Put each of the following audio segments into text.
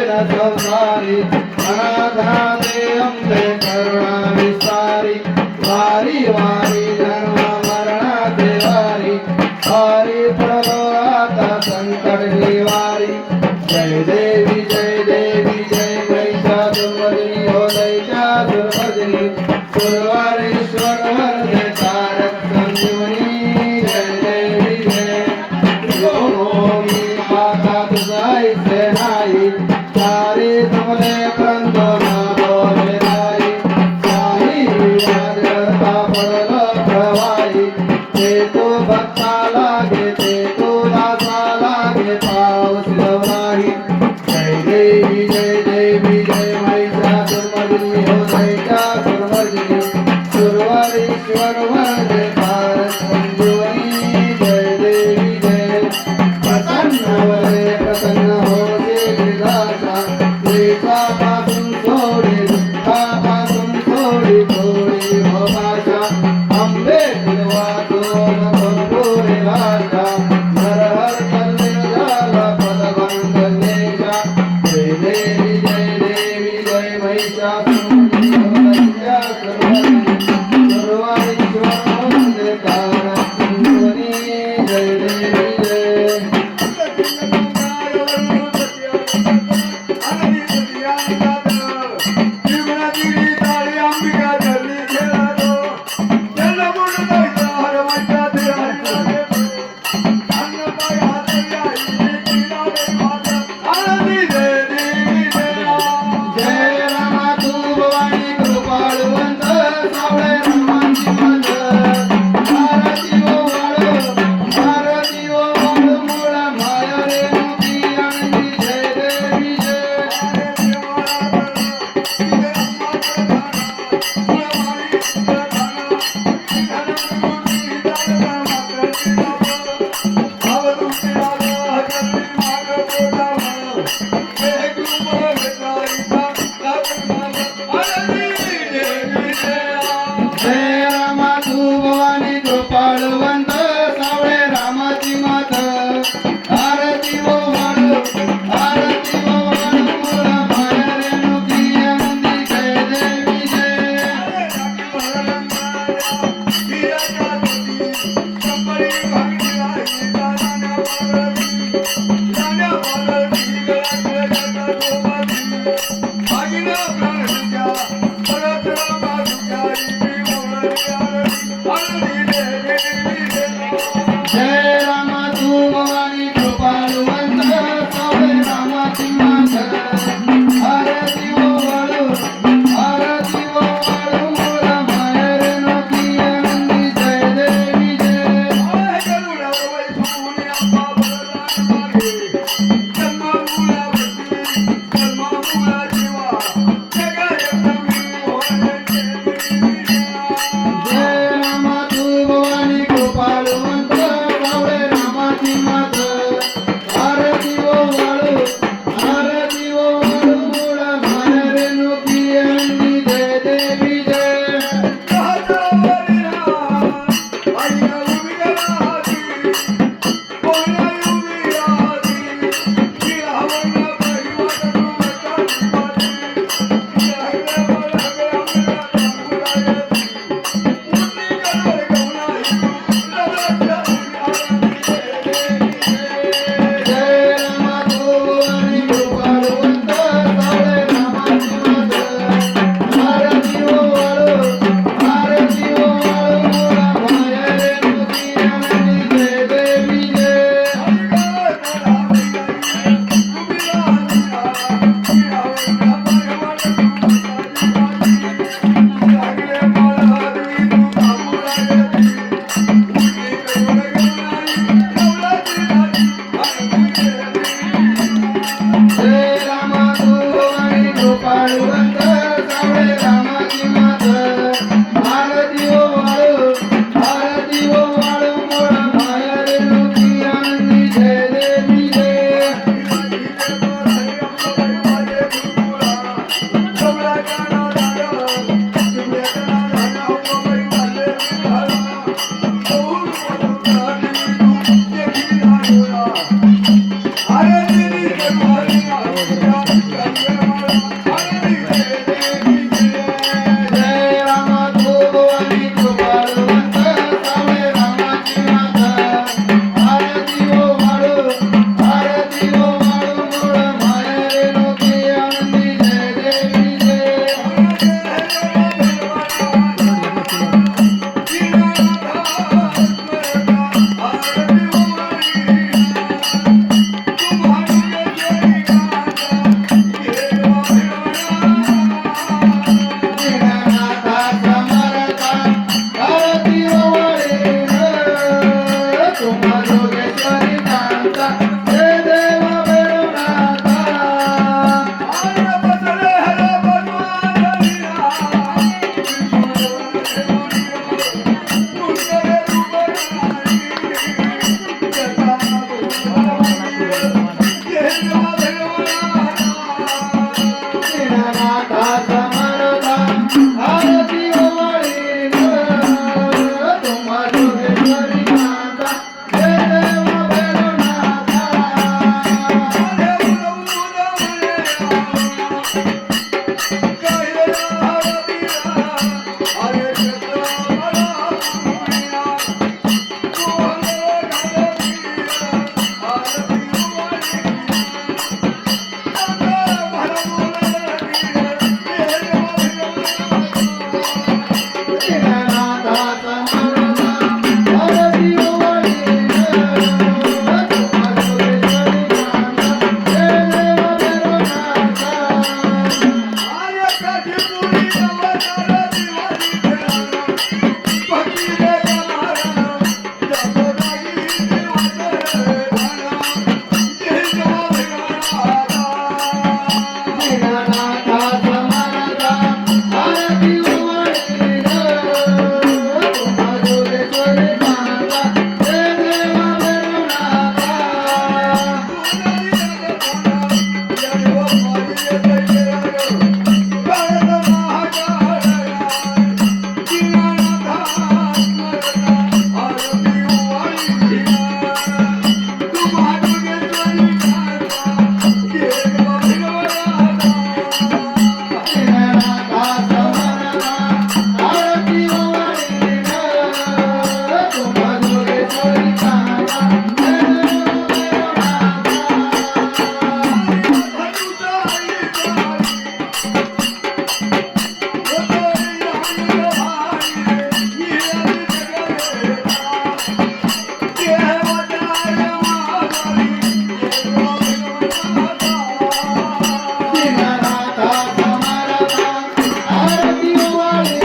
न संसारी अनाथाते अंबे करुणा विस्तारी वारी वारी जन्म मरणाते वारी वारी प्रभो आता संकट निवारी जय देवी जय महिषासुरमर्दिनी हो महिषासुरमर्दिनी सुरवारेश्वर वरदे तारक संजीवनी जय देवी जय ओमी माता तुझाई सेनाई सारे तुमले प्रंतो ना बोले नाई साई विवाद करता पडलो प्रवाही ते तो भक्ता लागे ते तो दासा लागे पाऊस नाही जय देवी जय महिषासुरमर्दिनी हो महिषासुरमर्दिनी सुरवारेश्वर वरदे तारक संजीवनी जय देवी जय प्रसन्न वरे प्रसन्न हो गिरिराजा द्वेषापासून सोडी दुःखापासून सोडी थोडी हो भाषा अंबे तुलवा दोन भरपूर राजा हर हर करते झाला पदभंगनेशा जय देवी जय महिषासुरमर्दिनी हो महिषासुरमर्दिनी सुरवारेश्वर वरदे तारक संजीवनी जय देवी जय जय रामा तू भवानी कृपाळुवंत सावळे रामाची मात भारती ओ वाळू मुळा माया रे मुक्ती आनंदी जय देवी जय जय रामा तू भवानी कृपाळुवंत सावळे रामाची मात भारती ओ वाळू मुळा माया रे मुक्ती आनंदी जय देवी जय जय रामा तू भवानी कृपाळुवंत सावळे रामाची मात भारती ओ वाळू मुळा माया रे मुक्ती आनंदी जय देवी जय जय रामा तू भवानी कृपाळुवंत सावळे रामाची मात भारती ओ वाळू मुळा माया रे मुक्ती आनंदी जय देवी जय जय रामा तू भवानी कृपाळुवंत सावळे रामाची मात भारती ओ वाळू मुळा माया रे मुक्ती आनंदी जय देवी जय जय रामा तू भवानी कृपाळुवंत सावळे रामाची मात भारती ओ वाळू मुळा माया रे मुक्ती आनंदी जय देवी जय दीननाथा समर्था आरती वाले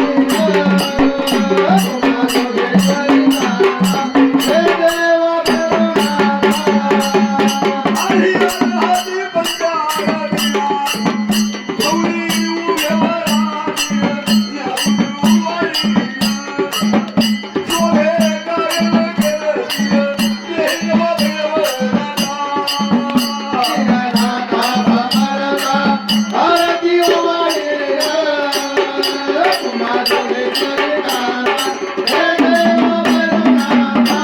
उमा जोगेश्वरी नाथा हे देव करुणानाथा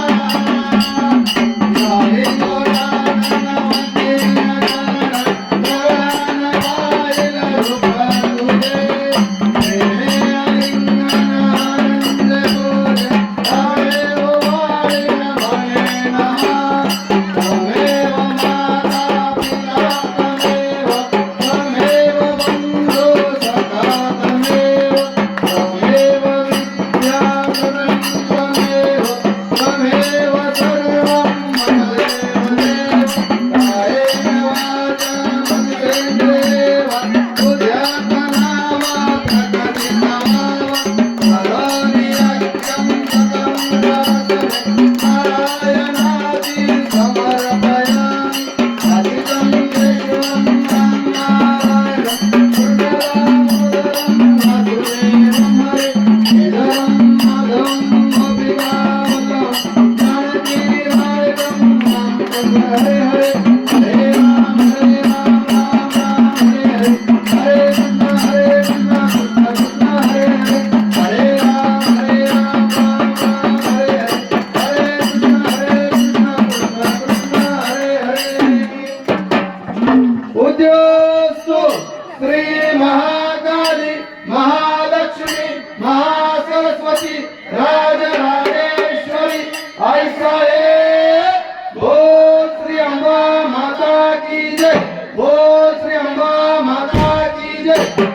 उद्योस्तु श्री महाकाली महालक्ष्मी महासरस्वती राजराजेश्वरी ऐसा बोल श्री अम्बा माता की जय बोल श्री अम्बा माता की जय।